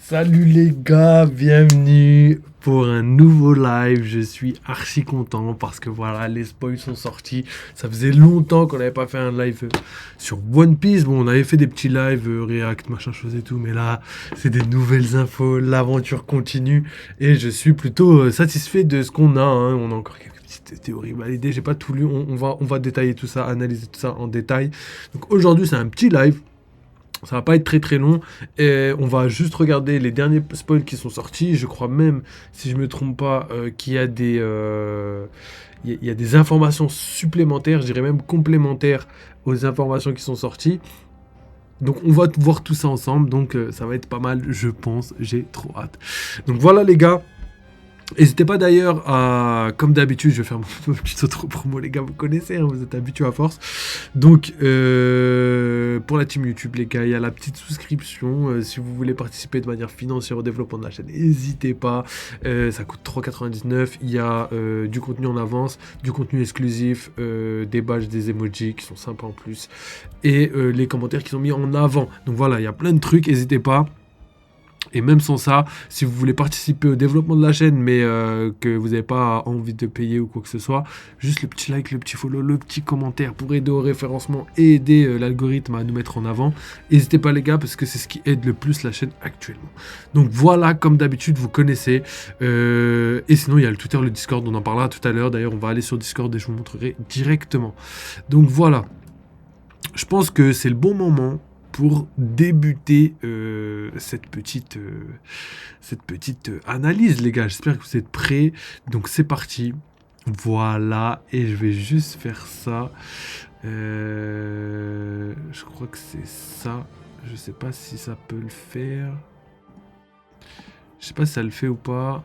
Salut les gars, bienvenue pour un nouveau live. Je suis archi content parce que voilà, les spoils sont sortis. Ça faisait longtemps qu'on n'avait pas fait un live sur One Piece. Bon, on avait fait des petits lives, React, machin chose et tout, mais là, c'est des nouvelles infos. L'aventure continue et je suis plutôt satisfait de ce qu'on a, hein. On a encore quelques petites théories validées. J'ai pas tout lu. On va détailler tout ça, analyser tout ça en détail. Donc aujourd'hui, c'est un petit live. Ça va pas être très très long et on va juste regarder les derniers spoils qui sont sortis. Je crois même, si je me trompe pas, qu'il y a il y a des informations supplémentaires, je dirais même complémentaires aux informations qui sont sorties. Donc on va voir tout ça ensemble, donc ça va être pas mal, je pense, j'ai trop hâte. Donc voilà les gars. N'hésitez pas d'ailleurs à, comme d'habitude, je vais faire mon petit auto-promo, les gars, vous connaissez, hein, vous êtes habitués à force. Donc, pour la team YouTube, les gars, il y a la petite souscription. Si vous voulez participer de manière financière au développement de la chaîne, n'hésitez pas. Ça coûte 3,99. Il y a du contenu en avance, du contenu exclusif, des badges, des emojis qui sont sympas en plus, et les commentaires qui sont mis en avant. Donc voilà, il y a plein de trucs, n'hésitez pas. Et même sans ça, si vous voulez participer au développement de la chaîne, mais que vous n'avez pas envie de payer ou quoi que ce soit, juste le petit like, le petit follow, le petit commentaire pour aider au référencement et aider l'algorithme à nous mettre en avant. N'hésitez pas les gars, parce que c'est ce qui aide le plus la chaîne actuellement. Donc voilà, comme d'habitude, vous connaissez. Et sinon, il y a le Twitter, le Discord, on en parlera tout à l'heure. D'ailleurs, on va aller sur Discord et je vous montrerai directement. Donc voilà, je pense que c'est le bon moment pour débuter cette petite analyse, les gars. J'espère que vous êtes prêts. Donc c'est parti. Voilà, et je vais juste faire ça. Je crois que c'est ça. Je sais pas si ça peut le faire. Je sais pas si ça le fait ou pas.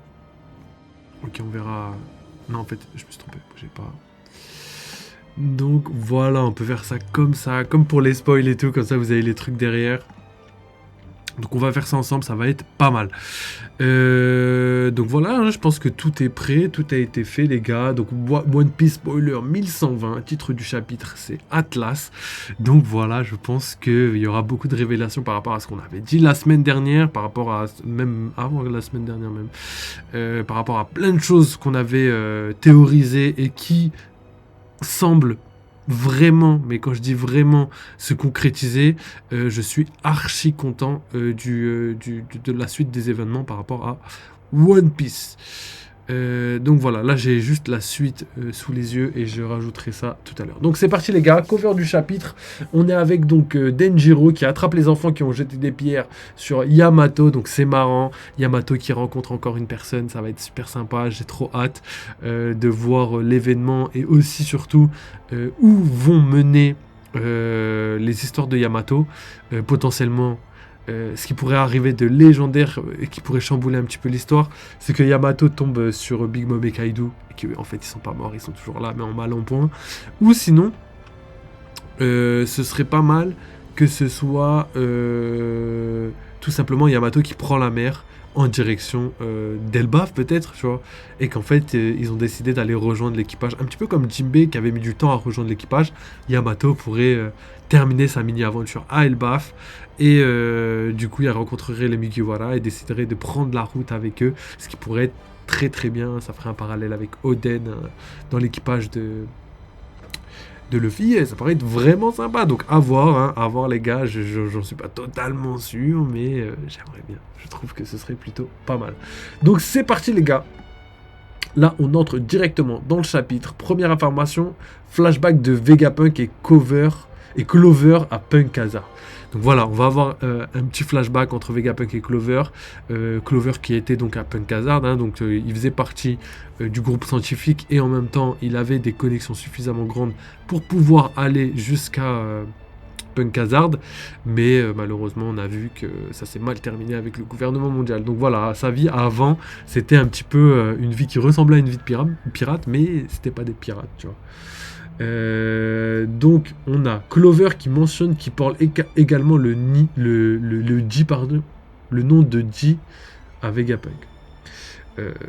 Ok, on verra. Non, en fait, je me suis trompé. J'ai pas. Donc voilà, on peut faire ça, comme pour les spoils et tout, comme ça vous avez les trucs derrière. Donc on va faire ça ensemble, ça va être pas mal. Donc voilà, hein, je pense que tout est prêt, tout a été fait les gars. Donc One Piece spoiler 1120, titre du chapitre c'est Atlas. Donc voilà, je pense qu'il y aura beaucoup de révélations par rapport à ce qu'on avait dit la semaine dernière, par rapport à, même avant la semaine dernière même, par rapport à plein de choses qu'on avait théorisées et qui semble vraiment, mais quand je dis vraiment se concrétiser, je suis archi content de la suite des événements par rapport à One Piece. Donc voilà, là j'ai juste la suite sous les yeux et je rajouterai ça tout à l'heure. Donc c'est parti les gars, cover du chapitre. On est avec donc Denjiro qui attrape les enfants qui ont jeté des pierres sur Yamato, donc c'est marrant. Yamato qui rencontre encore une personne, ça va être super sympa, j'ai trop hâte de voir l'événement et aussi surtout où vont mener les histoires de Yamato, potentiellement. Ce qui pourrait arriver de légendaire et qui pourrait chambouler un petit peu l'histoire, c'est que Yamato tombe sur Big Mom et Kaido, et qu'en fait ils sont pas morts, ils sont toujours là, mais en mal en point. Ou sinon, ce serait pas mal que ce soit tout simplement Yamato qui prend la mer en direction d'Elbaf peut-être, tu vois, et qu'en fait ils ont décidé d'aller rejoindre l'équipage, un petit peu comme Jinbei qui avait mis du temps à rejoindre l'équipage. Yamato pourrait terminer sa mini-aventure à Elbaf, et du coup il rencontrerait les Mugiwara et déciderait de prendre la route avec eux, ce qui pourrait être très très bien. Ça ferait un parallèle avec Oden dans l'équipage de Luffy, et ça paraît être vraiment sympa. Donc à voir, hein, à voir les gars, j'en suis pas totalement sûr, mais j'aimerais bien. Je trouve que ce serait plutôt pas mal. Donc c'est parti les gars. Là on entre directement dans le chapitre. Première information, flashback de Vegapunk et Clover à Punk Hazard. Donc voilà, on va avoir un petit flashback entre Vegapunk et Clover. Clover qui était donc à Punk Hazard, hein, donc il faisait partie du groupe scientifique et en même temps il avait des connexions suffisamment grandes pour pouvoir aller jusqu'à Punk Hazard, mais malheureusement on a vu que ça s'est mal terminé avec le gouvernement mondial. Donc voilà, sa vie avant c'était un petit peu une vie qui ressemblait à une vie de pirate, mais c'était pas des pirates, tu vois. Donc on a Clover qui mentionne qu'il parle également le nom de Ji à Vegapunk.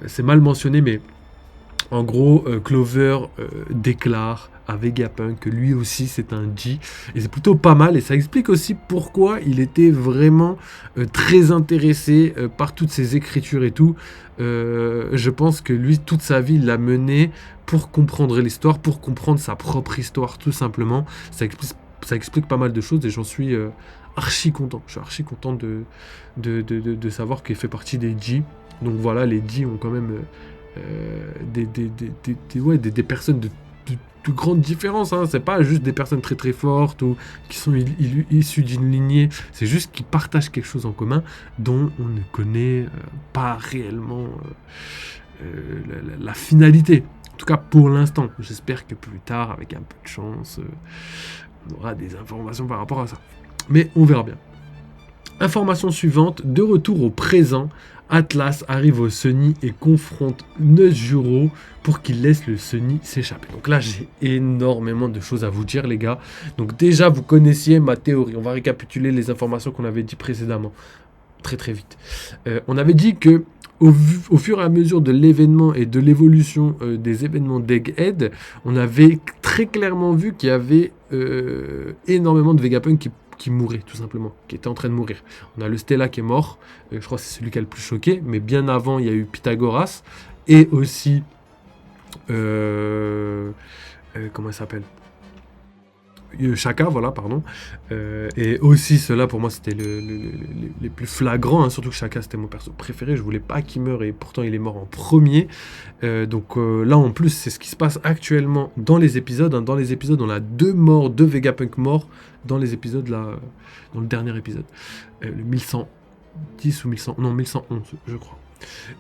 C'est mal mentionné, mais En gros, Clover déclare à Vegapunk que lui aussi c'est un G, et c'est plutôt pas mal, et ça explique aussi pourquoi il était vraiment très intéressé par toutes ces écritures et tout. Je pense que lui, toute sa vie, il l'a mené pour comprendre l'histoire, pour comprendre sa propre histoire, tout simplement. Ça explique pas mal de choses, et j'en suis archi content. Je suis archi content de savoir qu'il fait partie des G. Donc voilà, les G ont quand même des personnes de grandes différences. Hein. C'est pas juste des personnes très très fortes ou qui sont issues d'une lignée. C'est juste qu'ils partagent quelque chose en commun dont on ne connaît pas réellement la finalité. En tout cas pour l'instant. J'espère que plus tard, avec un peu de chance, on aura des informations par rapport à ça. Mais on verra bien. Information suivante, de retour au présent, Atlas arrive au Sunny et confronte Nejuro pour qu'il laisse le Sunny s'échapper. Donc là, j'ai énormément de choses à vous dire, les gars. Donc déjà, vous connaissiez ma théorie. On va récapituler les informations qu'on avait dit précédemment. Très très vite. On avait dit que au fur et à mesure de l'événement et de l'évolution des événements d'Egghead, on avait très clairement vu qu'il y avait énormément de Vegapunk qui mourait tout simplement, qui était en train de mourir. On a le Stella qui est mort, je crois que c'est celui qui a le plus choqué, mais bien avant il y a eu Pythagoras, et aussi comment il s'appelle, Shaka, voilà, pardon. Et aussi, ceux-là, pour moi, c'était les plus flagrants. Hein, surtout que Shaka, c'était mon perso préféré. Je voulais pas qu'il meure et pourtant, il est mort en premier. Donc là, en plus, c'est ce qui se passe actuellement dans les épisodes. Hein. Dans les épisodes, on a 2 morts, 2 Vegapunk morts dans les épisodes, là, dans le dernier épisode. Le 1110 ou 1100, non, 1111, je crois.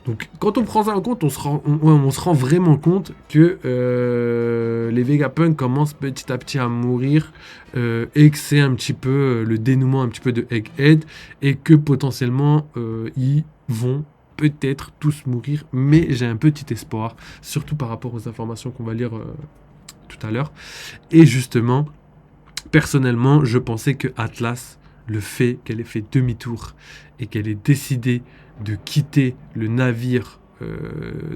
Donc, quand on prend ça en compte, on se rend vraiment compte que les Vegapunk commencent petit à petit à mourir et que c'est un petit peu le dénouement un petit peu de Egghead et que potentiellement ils vont peut-être tous mourir, mais j'ai un petit espoir, surtout par rapport aux informations qu'on va lire tout à l'heure. Et justement, personnellement, je pensais que Atlas, le fait qu'elle ait fait demi-tour et qu'elle ait décidé de quitter le navire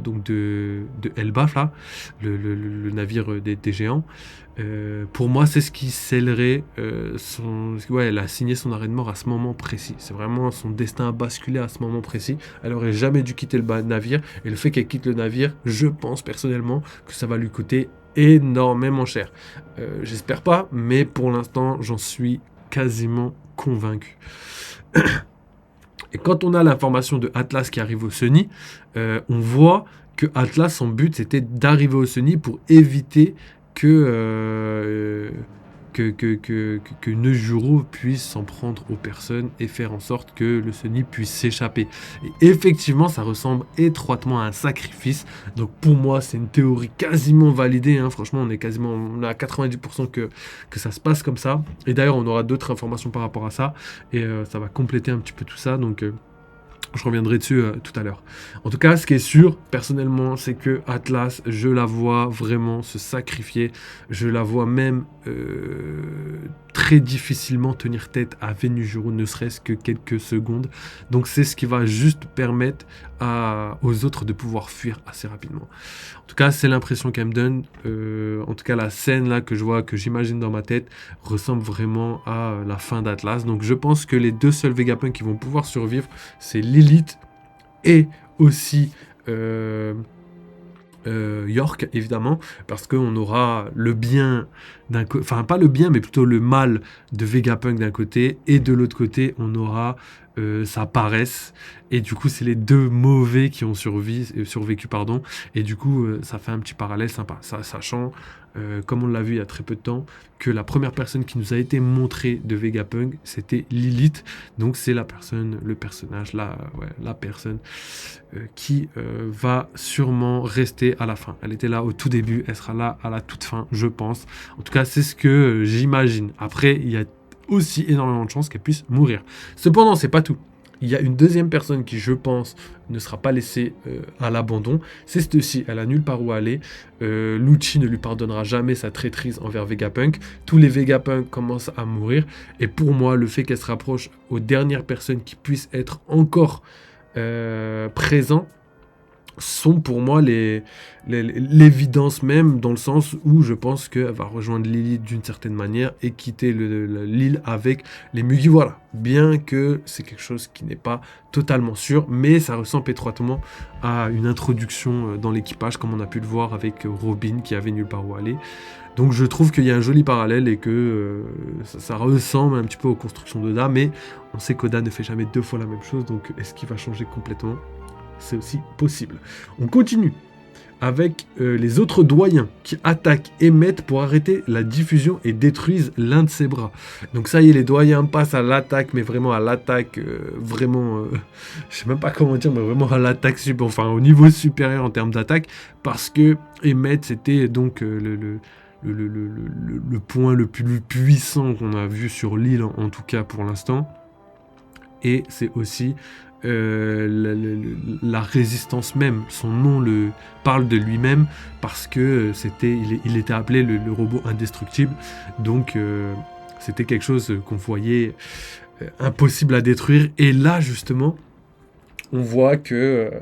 donc de Elbaf, là, le navire des géants, pour moi, c'est ce qui scellerait elle a signé son arrêt de mort à ce moment précis. C'est vraiment son destin a basculé à ce moment précis. Elle aurait jamais dû quitter le navire, et le fait qu'elle quitte le navire, je pense personnellement que ça va lui coûter énormément cher. J'espère pas, mais pour l'instant, j'en suis quasiment convaincu. Et quand on a l'information de Atlas qui arrive au Sunny, on voit que Atlas, son but, c'était d'arriver au Sunny pour éviter que Nejuro puisse s'en prendre aux personnes et faire en sorte que le Sunny puisse s'échapper. Et effectivement, ça ressemble étroitement à un sacrifice. Donc pour moi, c'est une théorie quasiment validée. Hein. Franchement, on est à 90% que ça se passe comme ça. Et d'ailleurs, on aura d'autres informations par rapport à ça. Et ça va compléter un petit peu tout ça. Donc je reviendrai dessus tout à l'heure. En tout cas, ce qui est sûr, personnellement, c'est que Atlas, je la vois vraiment se sacrifier. Je la vois même très difficilement tenir tête à Venujuro, ne serait-ce que quelques secondes. Donc c'est ce qui va juste permettre aux autres de pouvoir fuir assez rapidement. En tout cas, c'est l'impression qu'elle me donne. En tout cas, la scène là que je vois, que j'imagine dans ma tête, ressemble vraiment à la fin d'Atlas. Donc je pense que les 2 seuls Vegapunk qui vont pouvoir survivre, c'est Lilith et aussi York, évidemment, parce qu'on aura le bien d'un côté, enfin pas le bien, mais plutôt le mal de Vegapunk d'un côté, et de l'autre côté, on aura sa paresse, et du coup, c'est les 2 mauvais qui ont survécu, pardon, et du coup, ça fait un petit parallèle sympa, sachant, comme on l'a vu il y a très peu de temps, que la première personne qui nous a été montrée de Vegapunk, c'était Lilith, donc c'est le personnage, la personne qui va sûrement rester à la fin. Elle était là au tout début, elle sera là à la toute fin, je pense. En tout cas, c'est ce que j'imagine. Après, il y a aussi énormément de chances qu'elle puisse mourir. Cependant, c'est pas tout. Il y a une deuxième personne qui, je pense, ne sera pas laissée à l'abandon. C'est celle-ci. Elle a nulle part où aller. Lucci ne lui pardonnera jamais sa traîtrise envers Vegapunk. Tous les Vegapunk commencent à mourir. Et pour moi, le fait qu'elle se rapproche aux dernières personnes qui puissent être encore présents, sont pour moi l'évidence même, dans le sens où je pense qu'elle va rejoindre Lilith d'une certaine manière et quitter l'île avec les Mugiwara. Bien que c'est quelque chose qui n'est pas totalement sûr, mais ça ressemble étroitement à une introduction dans l'équipage, comme on a pu le voir avec Robin qui avait nulle part où aller. Donc je trouve qu'il y a un joli parallèle et que ça ressemble un petit peu aux constructions d'Oda, mais on sait qu'Oda ne fait jamais deux fois la même chose, donc est-ce qu'il va changer complètement ? C'est aussi possible. On continue avec les autres doyens qui attaquent Emmet pour arrêter la diffusion et détruisent l'un de ses bras. Donc ça y est, les doyens passent à l'attaque, mais vraiment à l'attaque, je sais même pas comment dire, mais vraiment à l'attaque, enfin au niveau supérieur en termes d'attaque, parce que Emmet, c'était donc le point le plus puissant qu'on a vu sur l'île, en tout cas pour l'instant. Et c'est aussi la résistance même. Son nom parle de lui-même parce que il était appelé le robot indestructible. Donc c'était quelque chose qu'on voyait impossible à détruire. Et là justement, on voit que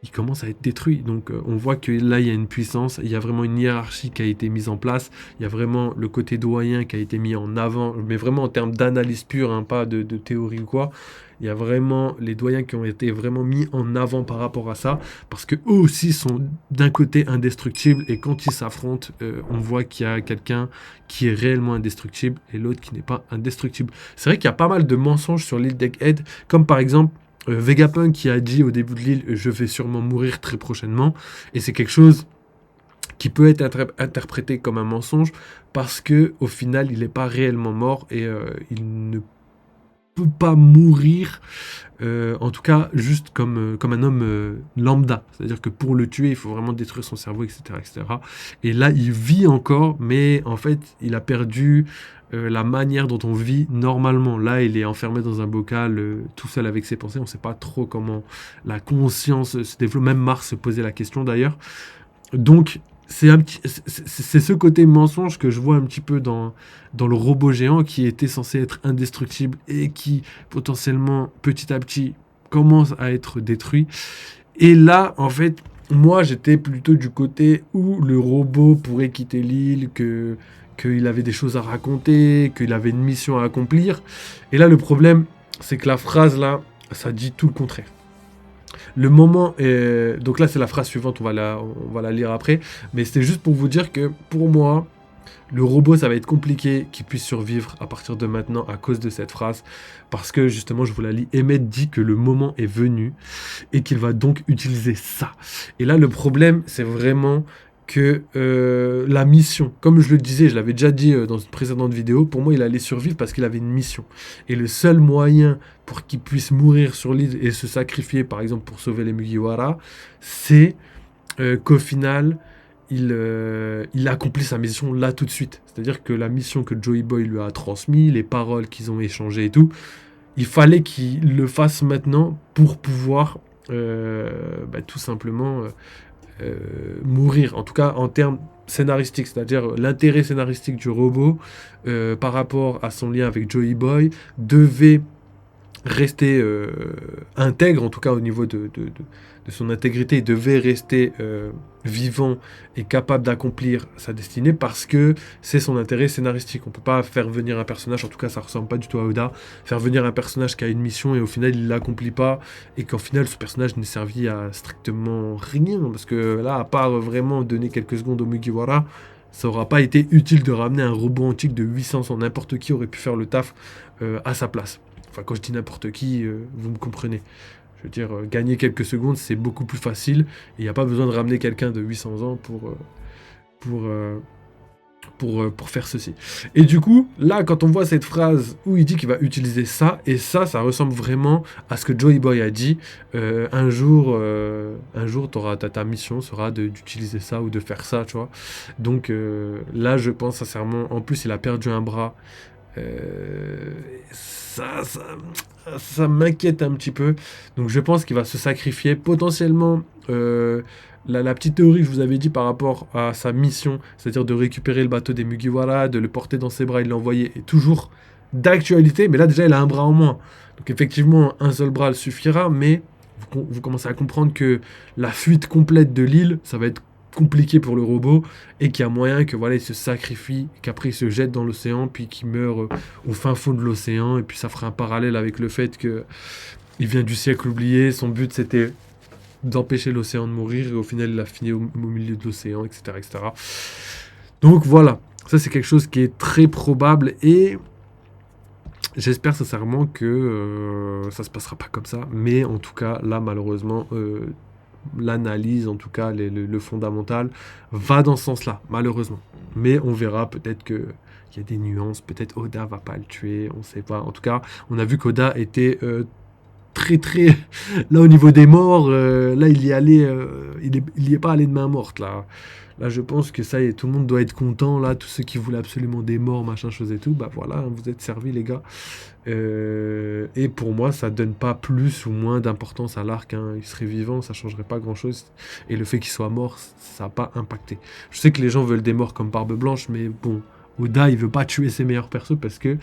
il commence à être détruit. Donc on voit que là, il y a une puissance, il y a vraiment une hiérarchie qui a été mise en place, il y a vraiment le côté doyen qui a été mis en avant, mais vraiment en termes d'analyse pure, hein, pas de théorie ou quoi. Il y a vraiment les doyens qui ont été vraiment mis en avant par rapport à ça, parce que eux aussi sont d'un côté indestructibles, et quand ils s'affrontent, on voit qu'il y a quelqu'un qui est réellement indestructible, et l'autre qui n'est pas indestructible. C'est vrai qu'il y a pas mal de mensonges sur l'île d'Egghead, comme par exemple Vegapunk qui a dit au début de l'île je vais sûrement mourir très prochainement, et c'est quelque chose qui peut être interprété comme un mensonge parce que au final il n'est pas réellement mort, et il ne peut pas mourir en tout cas juste comme un homme lambda, c'est à dire que pour le tuer il faut vraiment détruire son cerveau, etc., et là il vit encore, mais en fait il a perdu la manière dont on vit normalement. Là, il est enfermé dans un bocal, tout seul avec ses pensées. On ne sait pas trop comment la conscience se développe. Même Mars se posait la question d'ailleurs. Donc, c'est ce côté mensonge que je vois un petit peu dans le robot géant qui était censé être indestructible et qui, potentiellement, petit à petit, commence à être détruit. Et là, en fait, moi, j'étais plutôt du côté où le robot pourrait quitter l'île, qu'il avait des choses à raconter, qu'il avait une mission à accomplir. Et là, le problème, c'est que la phrase, là, ça dit tout le contraire. Le moment est... Donc là, c'est la phrase suivante, on va la lire après. Mais c'était juste pour vous dire que, pour moi, le robot, ça va être compliqué qu'il puisse survivre à partir de maintenant à cause de cette phrase. Parce que, justement, je vous la lis. Emmet dit que le moment est venu et qu'il va donc utiliser ça. Et là, le problème, c'est vraiment que la mission, comme je le disais, je l'avais déjà dit dans une précédente vidéo, pour moi il allait survivre parce qu'il avait une mission. Et le seul moyen pour qu'il puisse mourir sur l'île et se sacrifier, par exemple pour sauver les Mugiwara, c'est qu'au final, il accomplit sa mission là tout de suite. C'est-à-dire que la mission que Joey Boy lui a transmise, les paroles qu'ils ont échangées et tout, il fallait qu'il le fasse maintenant pour pouvoir tout simplement... mourir, en tout cas en termes scénaristiques, c'est-à-dire l'intérêt scénaristique du robot par rapport à son lien avec Joey Boy devait rester intègre, en tout cas au niveau de son intégrité, il devait rester vivant et capable d'accomplir sa destinée parce que c'est son intérêt scénaristique. On peut pas faire venir un personnage, en tout cas ça ressemble pas du tout à Oda, faire venir un personnage qui a une mission et au final il l'accomplit pas, et qu'au final ce personnage n'est servi à strictement rien, parce que là, à part vraiment donner quelques secondes au Mugiwara, ça aura pas été utile de ramener un robot antique de 800 ans. N'importe qui aurait pu faire le taf à sa place. Enfin, quand je dis n'importe qui, vous me comprenez. Je veux dire, gagner quelques secondes, c'est beaucoup plus facile. Et il n'y a pas besoin de ramener quelqu'un de 800 ans pour faire ceci. Et du coup, là, quand on voit cette phrase où il dit qu'il va utiliser ça, et ça ressemble vraiment à ce que Joey Boy a dit. Un jour, ta mission sera d'utiliser ça ou de faire ça, tu vois. Donc là, je pense sincèrement, en plus, il a perdu un bras. Ça m'inquiète un petit peu. Donc je pense qu'il va se sacrifier. Potentiellement, la petite théorie que je vous avais dit par rapport à sa mission, c'est-à-dire de récupérer le bateau des Mugiwara, de le porter dans ses bras et de l'envoyer, est toujours d'actualité. Mais là déjà, il a un bras en moins. Donc effectivement, un seul bras le suffira. Mais vous commencez à comprendre que la fuite complète de l'île, ça va être compliqué pour le robot et qu'il y a moyen que voilà il se sacrifie, qu'après il se jette dans l'océan puis qu'il meurt au fin fond de l'océan et puis ça ferait un parallèle avec le fait que il vient du siècle oublié, son but c'était d'empêcher l'océan de mourir et au final il a fini au milieu de l'océan, etc., etc. Donc voilà, ça c'est quelque chose qui est très probable et j'espère sincèrement que ça se passera pas comme ça, mais en tout cas là malheureusement l'analyse, en tout cas le fondamental, va dans ce sens-là, malheureusement. Mais on verra peut-être que il y a des nuances, peut-être Oda va pas le tuer, on sait pas. En tout cas, on a vu qu'Oda était très très là au niveau des morts, là il y allait, il y est pas allé de main morte là. Là, je pense que ça y est, tout le monde doit être content. Là, tous ceux qui voulaient absolument des morts, machin, chose et tout, bah voilà, hein, vous êtes servis, les gars. Et pour moi, ça donne pas plus ou moins d'importance à l'arc, hein. Il serait vivant, ça changerait pas grand-chose. Et le fait qu'il soit mort, ça n'a pas impacté. Je sais que les gens veulent des morts comme Barbe Blanche, mais bon, Oda, il veut pas tuer ses meilleurs persos parce que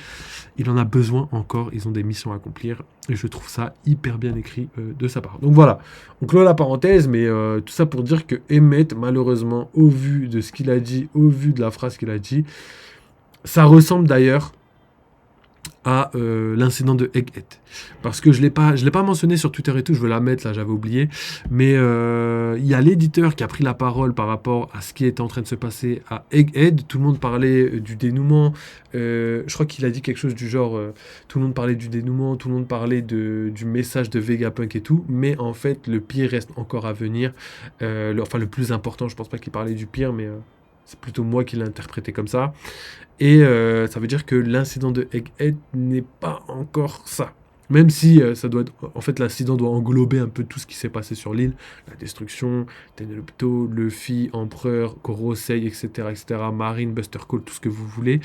il en a besoin encore. Ils ont des missions à accomplir. Et je trouve ça hyper bien écrit de sa part. Donc voilà, on clôt la parenthèse, mais tout ça pour dire que Emmett, malheureusement, au vu de ce qu'il a dit, au vu de la phrase qu'il a dit, ça ressemble d'ailleurs à l'incident de Egghead. Parce que je l'ai pas mentionné sur Twitter et tout, je veux la mettre là, j'avais oublié. Mais il y a l'éditeur qui a pris la parole par rapport à ce qui était en train de se passer à Egghead. Tout le monde parlait du dénouement. Je crois qu'il a dit quelque chose du genre tout le monde parlait du dénouement, tout le monde parlait du message de Vegapunk et tout. Mais en fait, le pire reste encore à venir. Enfin, le plus important, je pense pas qu'il parlait du pire, mais c'est plutôt moi qui l'ai interprété comme ça. Et ça veut dire que l'incident de Egghead n'est pas encore ça. Même si ça doit être, en fait, l'incident doit englober un peu tout ce qui s'est passé sur l'île, la destruction, Tenryubito, Luffy, Empereur, Gorosei, etc., etc., Marine, Buster Call, tout ce que vous voulez.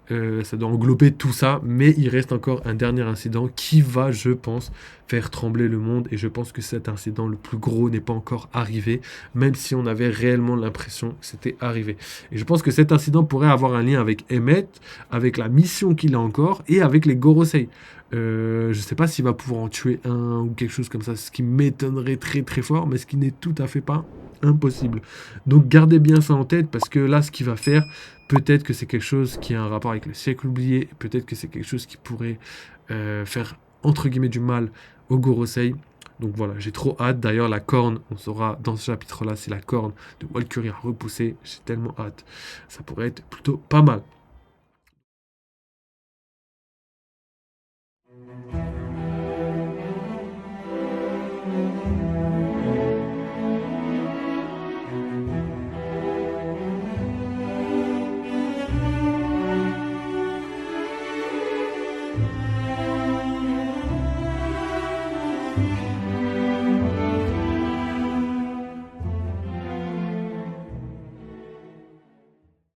Ça doit englober tout ça, mais il reste encore un dernier incident qui va, je pense, faire trembler le monde. Et je pense que cet incident, le plus gros, n'est pas encore arrivé, même si on avait réellement l'impression que c'était arrivé. Et je pense que cet incident pourrait avoir un lien avec Emmet, avec la mission qu'il a encore, et avec les Gorosei. Je sais pas s'il va pouvoir en tuer un ou quelque chose comme ça, ce qui m'étonnerait très très fort, mais ce qui n'est tout à fait pas impossible. Donc gardez bien ça en tête, parce que là, ce qu'il va faire, peut-être que c'est quelque chose qui a un rapport avec le siècle oublié, peut-être que c'est quelque chose qui pourrait faire entre guillemets du mal au Gorosei. Donc voilà, j'ai trop hâte. D'ailleurs, la corne, on saura dans ce chapitre-là si la corne de Walkyrie a repoussé. J'ai tellement hâte. Ça pourrait être plutôt pas mal.